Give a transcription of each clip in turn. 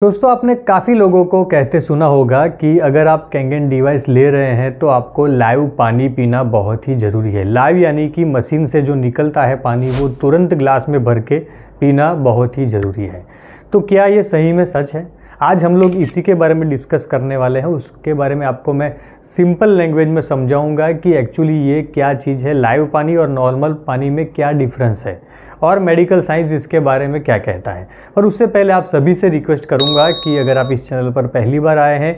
दोस्तों आपने काफ़ी लोगों को कहते सुना होगा कि अगर आप कैंगन डिवाइस ले रहे हैं तो आपको लाइव पानी पीना बहुत ही ज़रूरी है। लाइव यानी कि मशीन से जो निकलता है पानी वो तुरंत ग्लास में भर के पीना बहुत ही ज़रूरी है। तो क्या ये सही में सच है? आज हम लोग इसी के बारे में डिस्कस करने वाले हैं। उसके बारे में आपको मैं सिंपल लैंग्वेज में समझाऊंगा कि एक्चुअली ये क्या चीज़ है, लाइव पानी और नॉर्मल पानी में क्या डिफरेंस है और मेडिकल साइंस इसके बारे में क्या कहता है। पर उससे पहले आप सभी से रिक्वेस्ट करूंगा कि अगर आप इस चैनल पर पहली बार आए हैं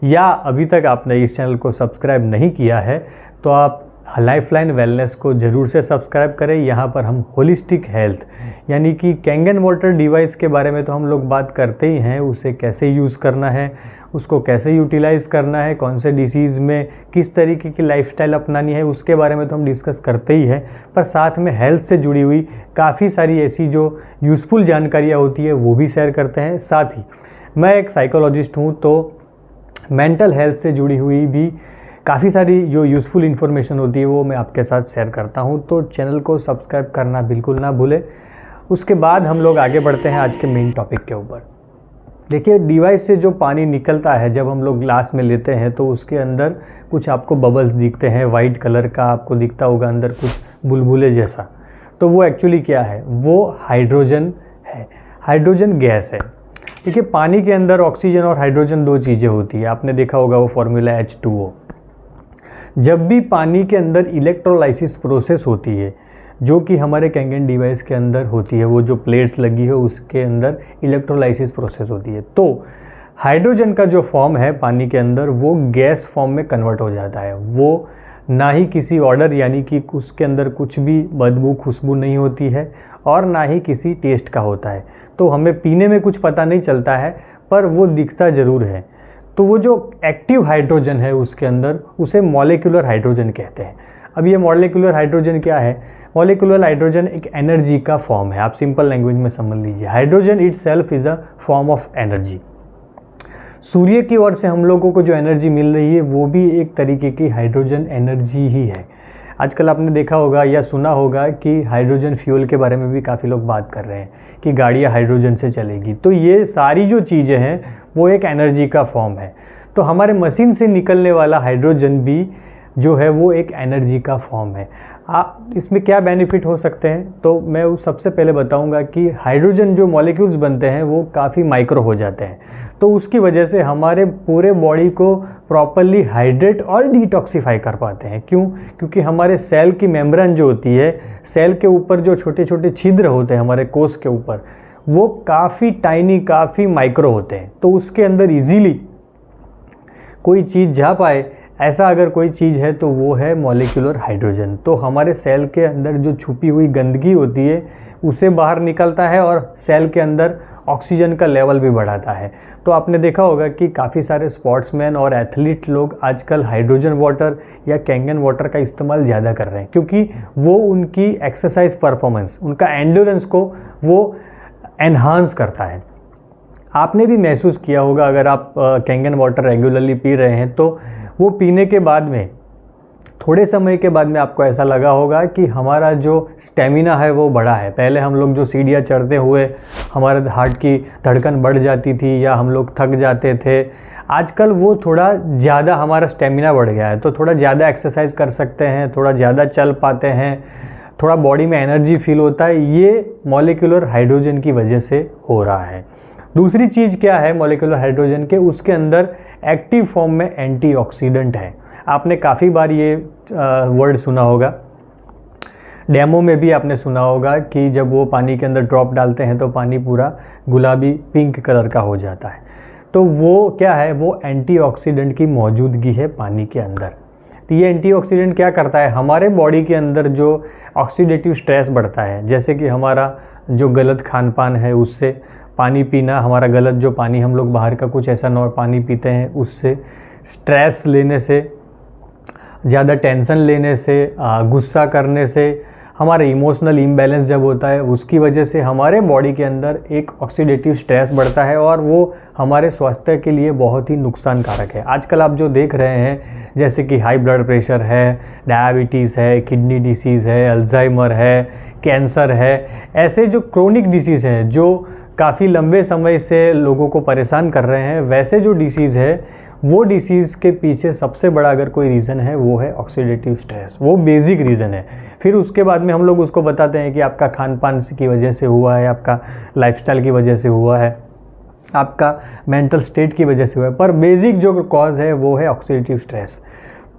या अभी तक आपने इस चैनल को सब्सक्राइब नहीं किया है तो आप लाइफलाइन वेलनेस को ज़रूर से सब्सक्राइब करें। यहाँ पर हम होलिस्टिक हेल्थ यानी कि कैंगन वाटर डिवाइस के बारे में तो हम लोग बात करते ही हैं, उसे कैसे यूज़ करना है, उसको कैसे यूटिलाइज़ करना है, कौन से डिसीज़ में किस तरीके की लाइफस्टाइल अपनानी है, उसके बारे में तो हम डिस्कस करते ही हैं। पर साथ में हेल्थ से जुड़ी हुई काफ़ी सारी ऐसी जो यूज़फुल जानकारियाँ होती है वो भी शेयर करते हैं। साथ ही मैं एक साइकोलॉजिस्ट हूँ तो मेंटल हेल्थ से जुड़ी हुई भी काफ़ी सारी जो यूज़फुल इन्फॉर्मेशन होती है वो मैं आपके साथ शेयर करता हूँ। तो चैनल को सब्सक्राइब करना बिल्कुल ना भूलें। उसके बाद हम लोग आगे बढ़ते हैं आज के मेन टॉपिक के ऊपर। देखिए, डिवाइस से जो पानी निकलता है जब हम लोग ग्लास में लेते हैं तो उसके अंदर कुछ आपको बबल्स दिखते हैं, वाइट कलर का आपको दिखता होगा अंदर कुछ बुलबुले जैसा। तो वो एक्चुअली क्या है? वो हाइड्रोजन है, हाइड्रोजन गैस है। देखिए, पानी के अंदर ऑक्सीजन और हाइड्रोजन दो चीज़ें होती है। आपने देखा होगा वो फॉर्मूला H2O। जब भी पानी के अंदर इलेक्ट्रोलाइसिस प्रोसेस होती है जो कि हमारे कैंगन डिवाइस के अंदर होती है, वो जो प्लेट्स लगी है उसके अंदर इलेक्ट्रोलाइसिस प्रोसेस होती है, तो हाइड्रोजन का जो फॉर्म है पानी के अंदर वो गैस फॉर्म में कन्वर्ट हो जाता है। वो ना ही किसी ऑर्डर यानी कि उसके अंदर कुछ भी बदबू खुशबू नहीं होती है और ना ही किसी टेस्ट का होता है। तो हमें पीने में कुछ पता नहीं चलता है पर वो दिखता ज़रूर है। तो वो जो एक्टिव हाइड्रोजन है उसके अंदर उसे मॉलिक्यूलर हाइड्रोजन कहते हैं। अब ये मॉलिक्यूलर हाइड्रोजन क्या है? मॉलिक्यूलर हाइड्रोजन एक एनर्जी का फॉर्म है। आप सिंपल लैंग्वेज में समझ लीजिए, hydrogen itself is a form of energy. सूर्य की ओर से हम लोगों को जो एनर्जी मिल रही है वो भी एक तरीके की हाइड्रोजन एनर्जी ही है। आजकल आपने देखा होगा या सुना होगा कि हाइड्रोजन फ्यूल के बारे में भी काफ़ी लोग बात कर रहे हैं कि गाड़ियाँ हाइड्रोजन से चलेगी। तो ये सारी जो चीज़ें हैं वो एक एनर्जी का फॉर्म है। तो हमारे मशीन से निकलने वाला हाइड्रोजन भी जो है वो एक एनर्जी का फॉर्म है। इसमें क्या बेनिफिट हो सकते हैं? तो मैं सबसे पहले बताऊंगा कि हाइड्रोजन जो मॉलिक्यूल्स बनते हैं वो काफ़ी माइक्रो हो जाते हैं, तो उसकी वजह से हमारे पूरे बॉडी को प्रॉपरली हाइड्रेट और डिटॉक्सिफाई कर पाते हैं। क्यों? क्योंकि हमारे सेल की मेम्ब्रेन जो होती है, सेल के ऊपर जो छोटे छोटे छिद्र होते हैं हमारे कोश के ऊपर, वो काफ़ी टाइनी, काफ़ी माइक्रो होते हैं। तो उसके अंदर इजीली कोई चीज़ जा पाए ऐसा अगर कोई चीज़ है तो वो है मॉलिक्यूलर हाइड्रोजन। तो हमारे सेल के अंदर जो छुपी हुई गंदगी होती है उसे बाहर निकलता है और सेल के अंदर ऑक्सीजन का लेवल भी बढ़ाता है। तो आपने देखा होगा कि काफ़ी सारे स्पोर्ट्समैन और एथलीट लोग आजकल हाइड्रोजन वाटर या कैंगन वाटर का इस्तेमाल ज़्यादा कर रहे हैं, क्योंकि वो उनकी एक्सरसाइज परफॉर्मेंस, उनका एंड्योरेंस को वो एनहांस करता है। आपने भी महसूस किया होगा अगर आप कैंगन वाटर रेगुलरली पी रहे हैं तो वो पीने के बाद में थोड़े समय के बाद में आपको ऐसा लगा होगा कि हमारा जो स्टेमिना है वो बढ़ा है। पहले हम लोग जो सीढ़ियाँ चढ़ते हुए हमारे हार्ट की धड़कन बढ़ जाती थी या हम लोग थक जाते थे, आजकल वो थोड़ा ज़्यादा हमारा स्टेमिना बढ़ गया है। तो थोड़ा ज़्यादा एक्सरसाइज कर सकते हैं, थोड़ा ज़्यादा चल पाते हैं, थोड़ा बॉडी में एनर्जी फील होता है। ये मॉलिक्यूलर हाइड्रोजन की वजह से हो रहा है। दूसरी चीज़ क्या है मॉलिक्यूलर हाइड्रोजन के? उसके अंदर एक्टिव फॉर्म में एंटीऑक्सीडेंट है। आपने काफ़ी बार ये वर्ड सुना होगा, डेमो में भी आपने सुना होगा कि जब वो पानी के अंदर ड्रॉप डालते हैं तो पानी पूरा गुलाबी पिंक कलर का हो जाता है। तो वो क्या है? वो एंटीऑक्सीडेंट की मौजूदगी है पानी के अंदर। तो ये एंटीऑक्सीडेंट क्या करता है? हमारे बॉडी के अंदर जो ऑक्सीडेटिव स्ट्रेस बढ़ता है, जैसे कि हमारा जो गलत खान पान है उससे, पानी पीना, हमारा गलत जो पानी हम लोग बाहर का कुछ ऐसा पानी पीते हैं उससे, स्ट्रेस लेने से, ज़्यादा टेंशन लेने से, गुस्सा करने से, हमारे इमोशनल इम्बैलेंस जब होता है उसकी वजह से हमारे बॉडी के अंदर एक ऑक्सीडेटिव स्ट्रेस बढ़ता है और वो हमारे स्वास्थ्य के लिए बहुत ही नुकसानकारक है। आजकल आप जो देख रहे हैं जैसे कि हाई ब्लड प्रेशर है, डायबिटीज़ है, किडनी डिसीज़ है, अल्जाइमर है, कैंसर है, ऐसे जो क्रोनिक डिसीज़ हैं जो काफ़ी लंबे समय से लोगों को परेशान कर रहे हैं। वैसे जो डिसीज़ है वो डिसीज़ के पीछे सबसे बड़ा अगर कोई रीज़न है वो है ऑक्सीडेटिव स्ट्रेस, वो बेसिक रीज़न है। फिर उसके बाद में हम लोग उसको बताते हैं कि आपका खान पान की वजह से हुआ है, आपका लाइफस्टाइल की वजह से हुआ है, आपका मेंटल स्टेट की वजह से हुआ है, पर बेसिक जो कॉज है वो है ऑक्सीडेटिव स्ट्रेस।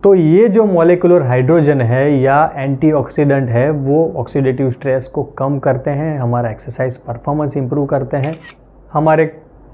तो ये जो मॉलिक्यूलर हाइड्रोजन है या एंटीऑक्सीडेंट है वो ऑक्सीडेटिव स्ट्रेस को कम करते हैं, हमारा एक्सरसाइज परफॉर्मेंस इंप्रूव करते हैं, हमारे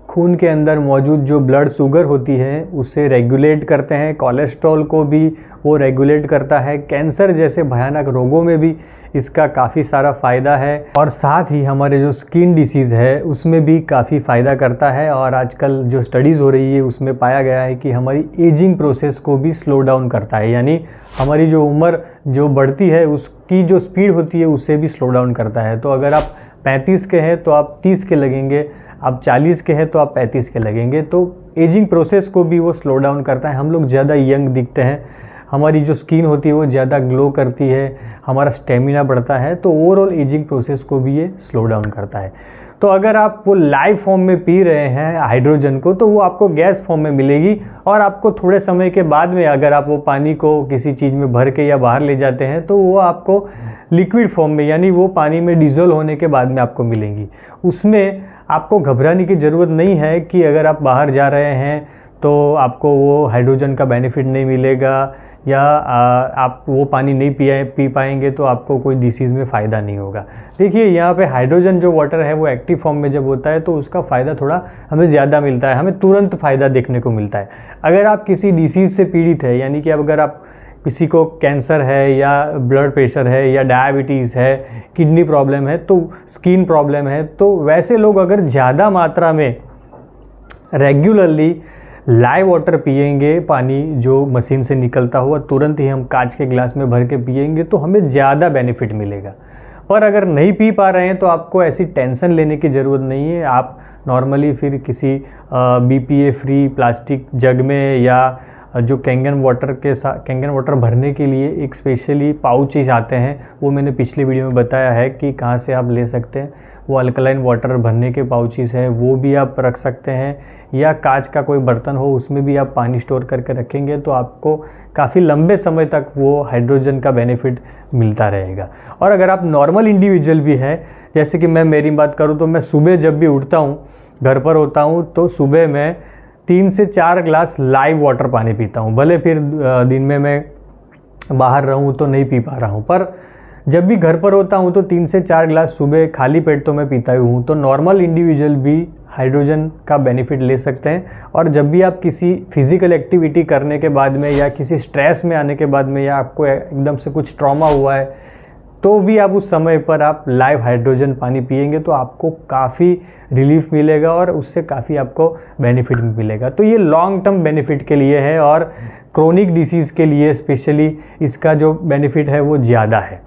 खून के अंदर मौजूद जो ब्लड शुगर होती है उसे रेगुलेट करते हैं, कोलेस्ट्रॉल को भी वो रेगुलेट करता है, कैंसर जैसे भयानक रोगों में भी इसका काफ़ी सारा फ़ायदा है, और साथ ही हमारे जो स्किन डिसीज़ है उसमें भी काफ़ी फ़ायदा करता है। और आजकल जो स्टडीज़ हो रही है उसमें पाया गया है कि हमारी एजिंग प्रोसेस को भी स्लो डाउन करता है, यानी हमारी जो उम्र जो बढ़ती है उसकी जो स्पीड होती है उसे भी स्लो डाउन करता है। तो अगर आप 35 के हैं तो आप 30 के लगेंगे, आप 40 के हैं तो आप 35 के लगेंगे। तो एजिंग प्रोसेस को भी वो स्लो डाउन करता है, हम लोग ज़्यादा यंग दिखते हैं, हमारी जो स्किन होती है वो ज़्यादा ग्लो करती है, हमारा स्टेमिना बढ़ता है, तो ओवरऑल एजिंग प्रोसेस को भी ये स्लो डाउन करता है। तो अगर आप वो लाइव फॉर्म में पी रहे हैं हाइड्रोजन को तो वो आपको गैस फॉर्म में मिलेगी, और आपको थोड़े समय के बाद में अगर आप वो पानी को किसी चीज़ में भर के या बाहर ले जाते हैं तो वो आपको लिक्विड फॉर्म में, यानी वो पानी में डिज़ोल्व होने के बाद में आपको मिलेंगी। उसमें आपको घबराने की ज़रूरत नहीं है कि अगर आप बाहर जा रहे हैं तो आपको वो हाइड्रोजन का बेनिफिट नहीं मिलेगा या आप वो पानी नहीं पी पाएंगे तो आपको कोई डिसीज़ में फ़ायदा नहीं होगा। देखिए यहाँ पे हाइड्रोजन जो वाटर है वो एक्टिव फॉर्म में जब होता है तो उसका फ़ायदा थोड़ा हमें ज़्यादा मिलता है, हमें तुरंत फ़ायदा देखने को मिलता है। अगर आप किसी डिसीज़ से पीड़ित है, यानी कि अब अगर आप किसी को कैंसर है या ब्लड प्रेशर है या डायबिटीज़ है, किडनी प्रॉब्लम है, तो स्किन प्रॉब्लम है, तो वैसे लोग अगर ज़्यादा मात्रा में रेगुलरली लाइव वाटर पिएंगे, पानी जो मशीन से निकलता हुआ तुरंत ही हम कांच के गिलास में भर के पिएंगे तो हमें ज़्यादा बेनिफिट मिलेगा। पर अगर नहीं पी पा रहे हैं तो आपको ऐसी टेंशन लेने की ज़रूरत नहीं है। आप नॉर्मली फिर किसी BPA फ्री प्लास्टिक जग में या जो कैंगन वाटर भरने के लिए एक स्पेशली पाउचेज आते हैं, वो मैंने पिछले वीडियो में बताया है कि कहाँ से आप ले सकते हैं। वो अल्कलाइन वाटर भरने के पाउचेस है, वो भी आप रख सकते हैं, या कांच का कोई बर्तन हो उसमें भी आप पानी स्टोर करके रखेंगे तो आपको काफ़ी लंबे समय तक वो हाइड्रोजन का बेनिफिट मिलता रहेगा। और अगर आप नॉर्मल इंडिविजुअल भी है, जैसे कि मैं मेरी बात करूँ तो मैं सुबह जब भी उठता हूँ, घर पर होता हूँ, तो सुबह मैं 3 से 4 ग्लास लाइव वाटर पानी पीता हूँ। भले फिर दिन में मैं बाहर रहूँ तो नहीं पी पा रहा हूँ, पर जब भी घर पर होता हूँ तो 3 से 4 ग्लास सुबह खाली पेट तो मैं पीता ही हूँ। तो नॉर्मल इंडिविजुअल भी हाइड्रोजन का बेनिफिट ले सकते हैं। और जब भी आप किसी फिज़िकल एक्टिविटी करने के बाद में या किसी स्ट्रेस में आने के बाद में या आपको एकदम से कुछ ट्रॉमा हुआ है तो भी आप उस समय पर आप लाइव हाइड्रोजन पानी पिएंगे तो आपको काफ़ी रिलीफ मिलेगा और उससे काफ़ी आपको बेनिफिट मिलेगा। तो ये लॉन्ग टर्म बेनिफिट के लिए है और क्रोनिक डिसीज़ के लिए स्पेशली इसका जो बेनिफिट है वो ज़्यादा है।